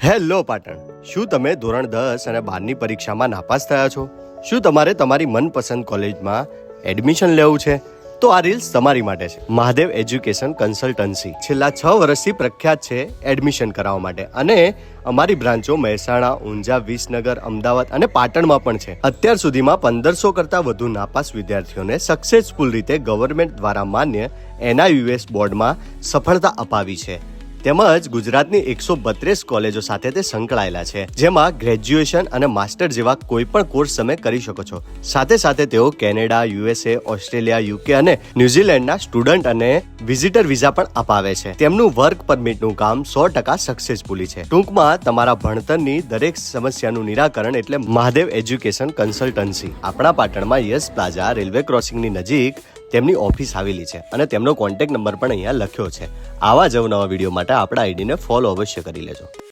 Hello Patan, શું તમે ધોરણ 10 અને 12ની પરીક્ષામાં નાપાસ થયા છો? શું તમારે તમારી મનપસંદ કોલેજમાં એડમિશન લેવું છે? તો આ રીલ્સ તમારી માટે છે. મહાદેવ એજ્યુકેશન કન્સલ્ટન્સી છેલ્લા 6 વર્ષથી પ્રખ્યાત છે એડમિશન કરાવવા માટે, અને અમારી બ્રાન્ચો મહેસાણા, ઊંઝા, વિસનગર, અમદાવાદ અને પાટણમાં પણ છે. અત્યાર સુધીમાં 1500 કરતાં વધુ નાપાસ વિદ્યાર્થીઓને સક્સેસફુલ રીતે ગવર્મેન્ટ દ્વારા માન્ય NIUS બોર્ડમાં સફળતા અપાવી છે. તેમજ ગુજરાતની 132 કોલેજો સાથે તે સંકળાયેલા છે, જેમાં ગ્રેજ્યુએશન અને માસ્ટર જેવા કોઈ પણ કોર્સ તમે કરી શકો છો. સાથે સાથે તેઓ કેનેડા, USA, ઓસ્ટ્રેલિયા, UK અને ન્યુઝીલેન્ડના સ્ટુડન્ટ અને વિઝિટર વિઝા પણ અપાવે છે. તેમનું વર્ક પરમિટનું કામ 100% સક્સેસફુલી છે. ટૂંકમાં તમારા ભણતરની દરેક સમસ્યાનું નિરાકરણ એટલે મહાદેવ એજ્યુકેશન કન્સલ્ટન્સી. આપણા પાટણમાં યસ પ્લાઝા રેલવે ક્રોસિંગની નજીક તેમની ઓફિસ આવેલી છે, અને તેમનો કોન્ટેક્ટ નંબર પણ અહીંયા લખ્યો છે. આવા જ નવા વિડીયો માટે આપણા આઈડીને ફોલો અવશ્ય કરી લેજો.